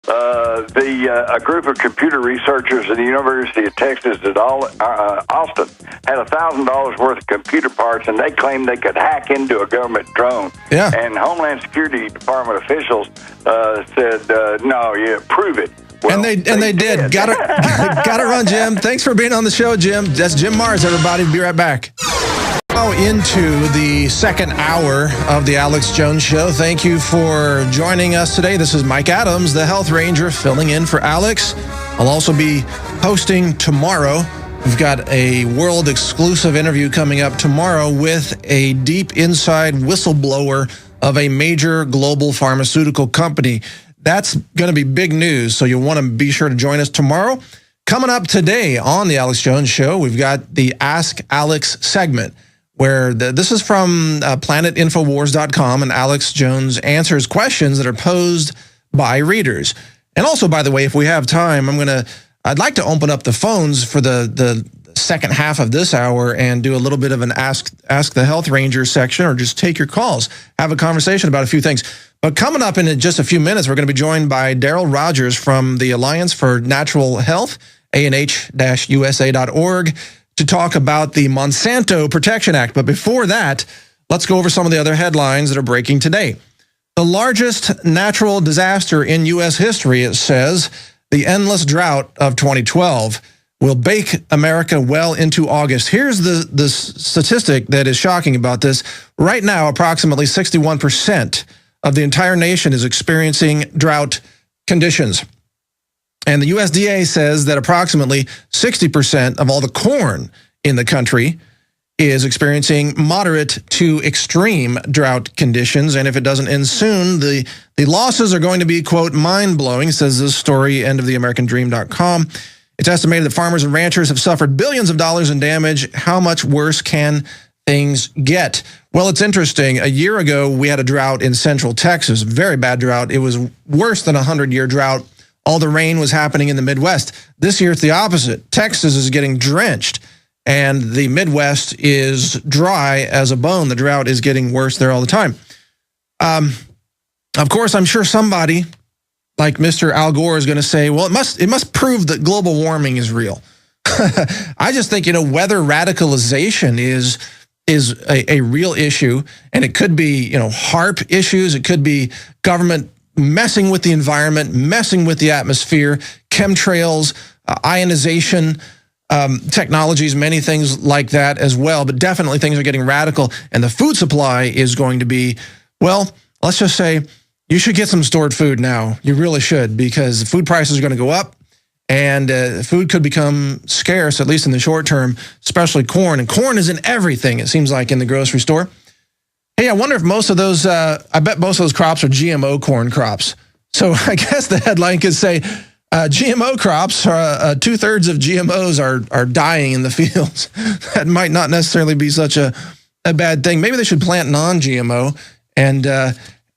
A group of computer researchers at the University of Texas at Austin had $1,000 worth of computer parts, and they claimed they could hack into a government drone. Yeah. And Homeland Security Department officials said, "No, prove it." Well, and they did. Got to run, Jim. Thanks for being on the show, Jim. That's Jim Mars, everybody. Be right back. Now into the second hour of the Alex Jones Show. Thank you for joining us today. This is Mike Adams, the Health Ranger, filling in for Alex. I'll also be hosting tomorrow. We've got a world exclusive interview coming up tomorrow with a deep inside whistleblower of a major global pharmaceutical company. That's going to be big news, so you'll want to be sure to join us tomorrow. Coming up today on the Alex Jones Show, we've got the Ask Alex segment, where this is from planetinfowars.com, and Alex Jones answers questions that are posed by readers. And also, by the way, if we have time, I'd like to open up the phones for the second half of this hour and do a little bit of an Ask the Health Ranger section, or just take your calls, have a conversation about a few things. But coming up in just a few minutes, we're going to be joined by Darrell Rogers from the Alliance for Natural Health, anh-usa.org, to talk about the Monsanto Protection Act. But before that, let's go over some of the other headlines that are breaking today. The largest natural disaster in U.S. history, it says, the endless drought of 2012, will bake America well into August. Here's the statistic that is shocking about this. Right now, approximately 61% of the entire nation is experiencing drought conditions. And the USDA says that approximately 60% of all the corn in the country is experiencing moderate to extreme drought conditions. And if it doesn't end soon, the losses are going to be, quote, mind-blowing, says this story, endoftheamericandream.com. It's estimated that farmers and ranchers have suffered billions of dollars in damage. How much worse can things get? Well, it's interesting. A year ago, we had a drought in central Texas, very bad drought. It was worse than a 100-year drought. All the rain was happening in the Midwest. This year, it's the opposite. Texas is getting drenched, and the Midwest is dry as a bone. The drought is getting worse there all the time. Of course, I'm sure somebody like Mr. Al Gore is going to say, well, it must prove that global warming is real. I just think, weather radicalization is a real issue, and it could be, HAARP issues. It could be government messing with the environment, messing with the atmosphere, chemtrails, ionization technologies, many things like that as well. But definitely things are getting radical, and the food supply is going to be, well, let's just say you should get some stored food now. You really should, because food prices are going to go up, and food could become scarce, at least in the short term, especially corn. And corn is in everything, it seems like, in the grocery store. Hey, I wonder if most of those, I bet most of those crops are GMO corn crops. So I guess the headline could say, GMO crops, 2/3 of GMOs are dying in the fields. That might not necessarily be such a bad thing. Maybe they should plant non-GMO and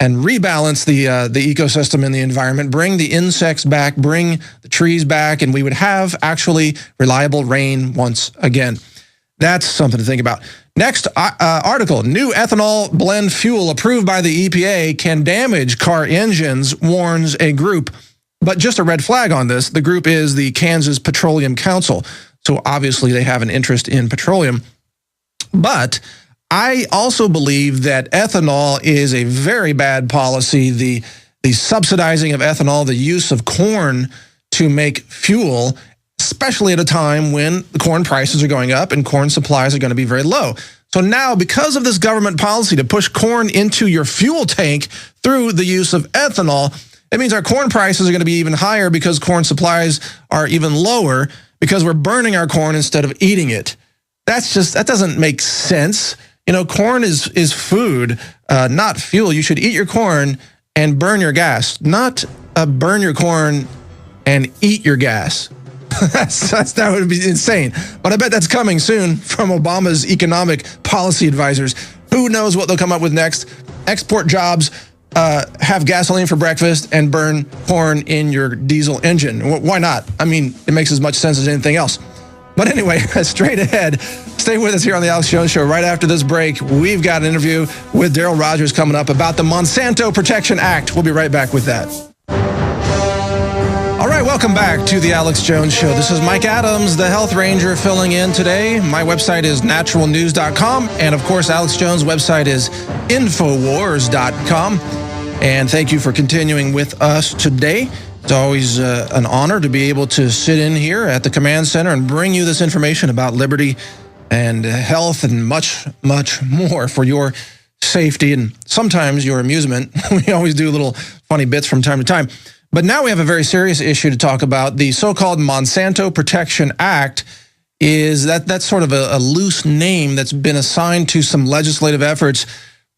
rebalance the ecosystem and the environment, bring the insects back, bring the trees back, and we would have actually reliable rain once again. That's something to think about. Next article, new ethanol blend fuel approved by the EPA can damage car engines, warns a group. But just a red flag on this, the group is the Kansas Petroleum Council. So obviously they have an interest in petroleum. But I also believe that ethanol is a very bad policy. The subsidizing of ethanol, the use of corn to make fuel, especially at a time when the corn prices are going up and corn supplies are going to be very low. So now, because of this government policy to push corn into your fuel tank through the use of ethanol, it means our corn prices are going to be even higher because corn supplies are even lower because we're burning our corn instead of eating it. That doesn't make sense. Corn is food, not fuel. You should eat your corn and burn your gas, not burn your corn and eat your gas. That would be insane. But I bet that's coming soon from Obama's economic policy advisors. Who knows what they'll come up with next? Export jobs, have gasoline for breakfast, and burn corn in your diesel engine. Why not? I mean, it makes as much sense as anything else. But anyway, straight ahead, stay with us here on the Alex Jones Show. Right after this break, we've got an interview with Darrell Rogers coming up about the Monsanto Protection Act. We'll be right back with that. Welcome back to the Alex Jones Show. This is Mike Adams, the Health Ranger, filling in today. My website is naturalnews.com. And of course, Alex Jones' website is infowars.com. And thank you for continuing with us today. It's always an honor to be able to sit in here at the command center and bring you this information about liberty and health and much, much more for your safety and sometimes your amusement. We always do little funny bits from time to time. But now we have a very serious issue to talk about. The so-called Monsanto Protection Act is that's sort of a loose name that's been assigned to some legislative efforts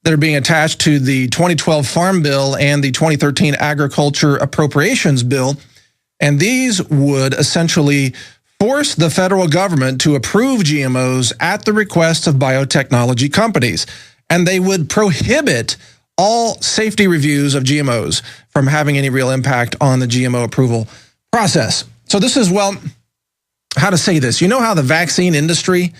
that are being attached to the 2012 Farm Bill and the 2013 Agriculture Appropriations Bill. And these would essentially force the federal government to approve GMOs at the request of biotechnology companies. And they would prohibit all safety reviews of GMOs from having any real impact on the GMO approval process. So this is, well, how to say this? You know how the vaccine industry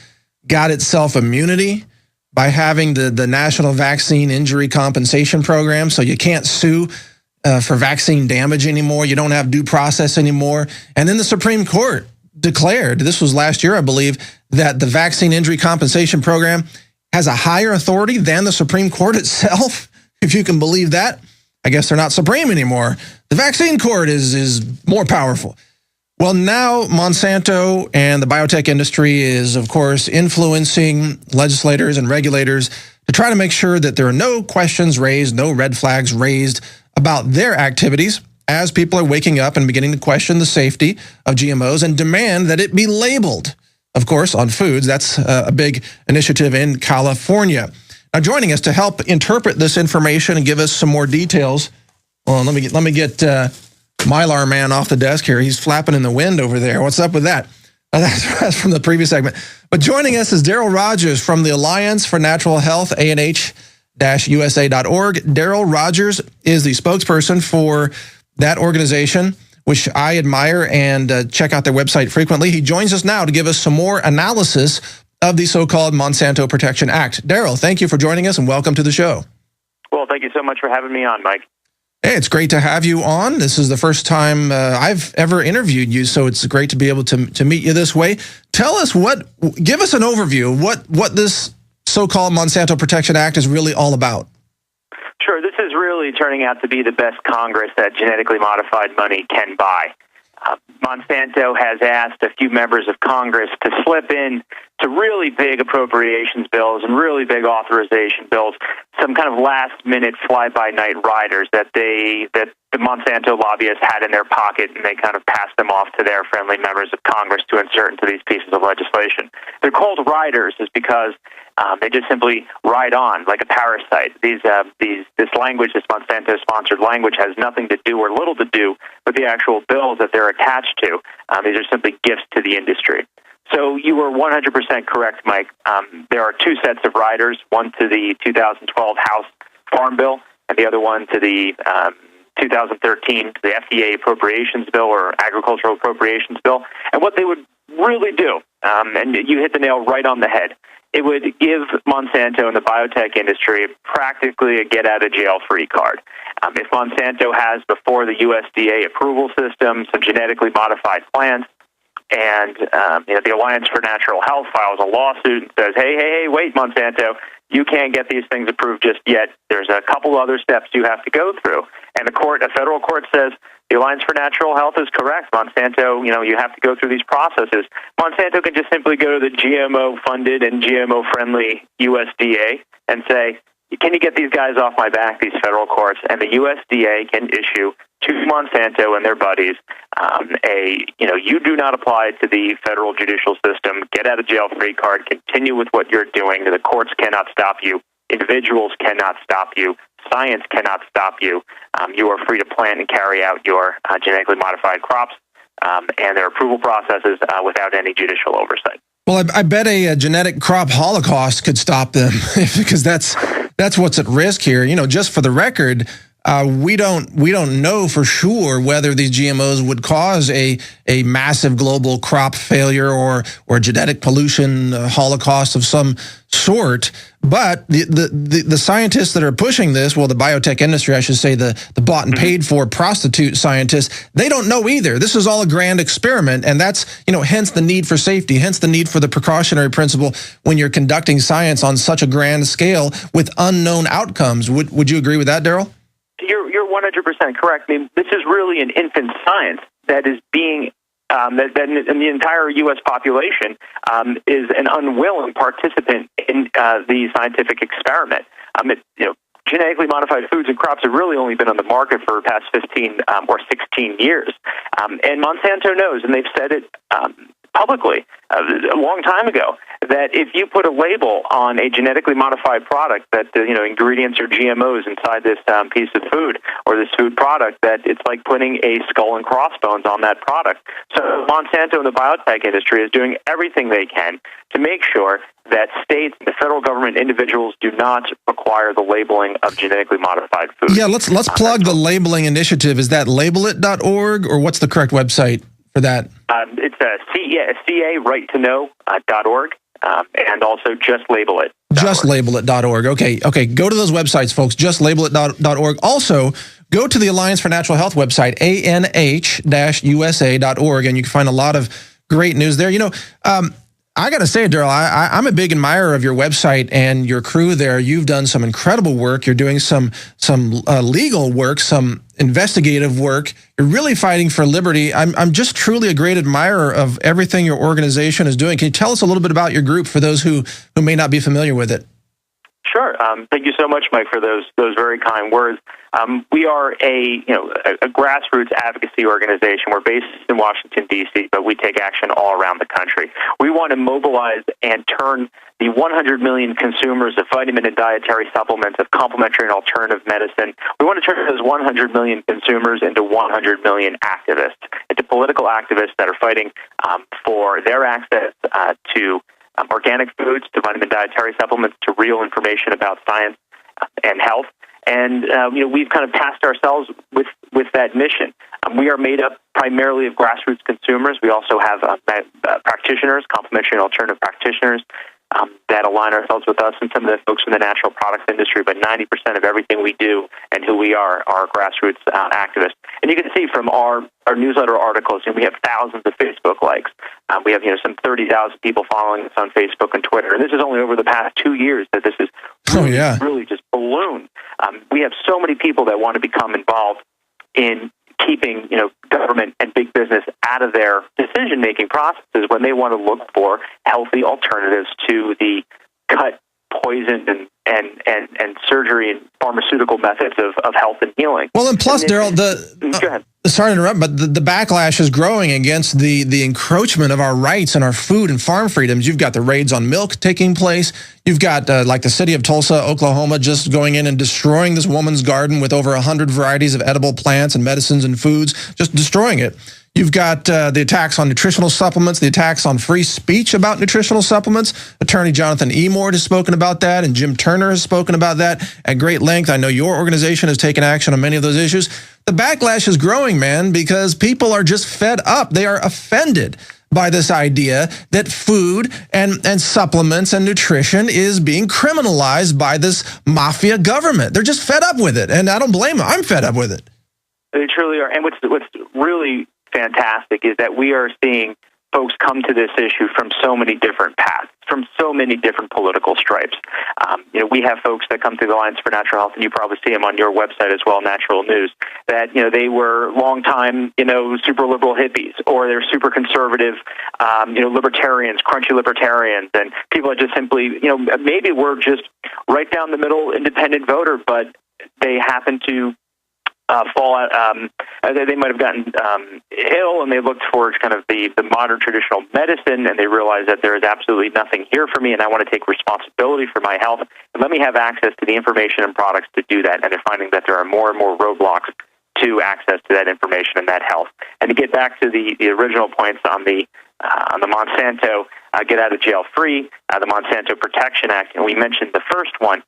got itself immunity by having the National Vaccine Injury Compensation Program? So you can't sue for vaccine damage anymore. You don't have due process anymore. And then the Supreme Court declared, this was last year, I believe, that the Vaccine Injury Compensation Program has a higher authority than the Supreme Court itself. If you can believe that. I guess they're not supreme anymore. The vaccine court is more powerful. Well, now Monsanto and the biotech industry is, of course, influencing legislators and regulators to try to make sure that there are no questions raised, no red flags raised about their activities as people are waking up and beginning to question the safety of GMOs and demand that it be labeled, of course, on foods. That's a big initiative in California. Now, joining us to help interpret this information and give us some more details. Well, let me get Mylar Man off the desk here. He's flapping in the wind over there. What's up with that? That's from the previous segment. But joining us is Darrell Rogers from the Alliance for Natural Health, anh-usa.org. Darrell Rogers is the spokesperson for that organization, which I admire and check out their website frequently. He joins us now to give us some more analysis of the so-called Monsanto Protection Act. Darrell, thank you for joining us and welcome to the show. Well, thank you so much for having me on, Mike. Hey, it's great to have you on. This is the first time I've ever interviewed you, so it's great to be able to meet you this way. Tell us give us an overview of what this so-called Monsanto Protection Act is really all about. Sure, this is really turning out to be the best Congress that genetically modified money can buy. Monsanto has asked a few members of Congress to slip in to really big appropriations bills and really big authorization bills, some kind of last-minute fly-by-night riders that the Monsanto lobbyists had in their pocket, and they kind of passed them off to their friendly members of Congress to insert into these pieces of legislation. They're called riders is because they just simply ride on like a parasite. This language, this Monsanto-sponsored language, has nothing to do or little to do with the actual bills that they're attached to. These are simply gifts to the industry. So you were 100% correct, Mike. There are two sets of riders, one to the 2012 House Farm Bill and the other one to the 2013 the FDA Appropriations Bill or Agricultural Appropriations Bill. And what they would really do, and you hit the nail right on the head, it would give Monsanto and the biotech industry practically a get-out-of-jail-free card. If Monsanto has before the USDA approval system some genetically modified plants, and the Alliance for Natural Health files a lawsuit and says, hey, wait, Monsanto, you can't get these things approved just yet. There's a couple other steps you have to go through. And a federal court says, the Alliance for Natural Health is correct. Monsanto, you have to go through these processes. Monsanto can just simply go to the GMO-funded and GMO-friendly USDA and say, can you get these guys off my back, these federal courts? And the USDA can issue to Monsanto and their buddies you do not apply to the federal judicial system, get out of jail free card, continue with what you're doing. The courts cannot stop you. Individuals cannot stop you. Science cannot stop you. You are free to plant and carry out your genetically modified crops and their approval processes without any judicial oversight. Well, I bet a genetic crop holocaust could stop them because that's what's at risk here. Just for the record, we don't know for sure whether these GMOs would cause a massive global crop failure or genetic pollution holocaust of some sort. But the scientists that are pushing this, well, the biotech industry, I should say, the bought and paid for prostitute scientists, they don't know either. This is all a grand experiment, and that's, hence the need for safety, hence the need for the precautionary principle when you're conducting science on such a grand scale with unknown outcomes. Would you agree with that, Darrell? You're 100% correct. I mean, this is really an infant science that is being that in the entire U.S. population is an unwilling participant in the scientific experiment. Genetically modified foods and crops have really only been on the market for the past 15 or 16 years. And Monsanto knows, and they've said it publicly a long time ago, that if you put a label on a genetically modified product that the ingredients are GMOs inside this piece of food or this food product, that it's like putting a skull and crossbones on that product. So Monsanto and the biotech industry is doing everything they can to make sure that states, the federal government, individuals do not require the labeling of genetically modified food. Yeah, let's plug the labeling initiative. Is that labelit.org, or what's the correct website for that? It's CA.right-to-know.org, and also Just Label It. JustLabelIt.org. Okay. Go to those websites, folks. JustLabelIt.org. Also, go to the Alliance for Natural Health website, anh-usa.org, and you can find a lot of great news there. I got to say, Darrell, I'm a big admirer of your website and your crew there. You've done some incredible work. You're doing some legal work, some investigative work. You're really fighting for liberty. I'm just truly a great admirer of everything your organization is doing. Can you tell us a little bit about your group for those who may not be familiar with it? Sure. Thank you so much, Mike, for those very kind words. We are a grassroots advocacy organization. We're based in Washington, D.C., but we take action all around the country. We want to mobilize and turn the 100 million consumers of vitamin and dietary supplements, of complementary and alternative medicine. We want to turn those 100 million consumers into 100 million activists, into political activists that are fighting for their access to organic foods, to vitamin dietary supplements, to real information about science and health. And we've kind of tasked ourselves with that mission. We are made up primarily of grassroots consumers. We also have practitioners, complementary and alternative practitioners, that align ourselves with us and some of the folks from the natural products industry. But 90% of everything we do and who we are grassroots activists. And you can see from our newsletter articles, we have thousands of Facebook likes. We have some 30,000 people following us on Facebook and Twitter. And this is only over the past 2 years that this is really just ballooned. We have so many people that want to become involved in keeping government and big business out of their decision-making processes when they want to look for healthy alternatives to the cut, poisoned, and surgery and pharmaceutical methods of health and healing. Well, and plus, Darrell, go ahead. Sorry to interrupt, but the backlash is growing against the encroachment of our rights and our food and farm freedoms. You've got the raids on milk taking place. You've got like the city of Tulsa, Oklahoma, just going in and destroying this woman's garden with over 100 varieties of edible plants and medicines and foods, just destroying it. You've got the attacks on nutritional supplements, the attacks on free speech about nutritional supplements. Attorney Jonathan Emord has spoken about that, and Jim Turner has spoken about that at great length. I know your organization has taken action on many of those issues. The backlash is growing, man, because people are just fed up. They are offended by this idea that food and supplements and nutrition is being criminalized by this mafia government. They're just fed up with it, and I don't blame them. I'm fed up with it. They truly are. And what's really fantastic is that we are seeing folks come to this issue from so many different paths, from so many different political stripes. We have folks that come through the Alliance for Natural Health, and you probably see them on your website as well, Natural News, that, they were longtime, super liberal hippies, or they're super conservative, libertarians, crunchy libertarians, and people are just simply, maybe we're just right down the middle independent voter, but they happen to fall out. They might have gotten ill, and they looked for kind of the modern traditional medicine, and they realized that there is absolutely nothing here for me, and I want to take responsibility for my health, and let me have access to the information and products to do that. And they're finding that there are more and more roadblocks to access to that information and that health. And to get back to the original points on the Monsanto get out of jail free, the Monsanto Protection Act, and we mentioned the first one,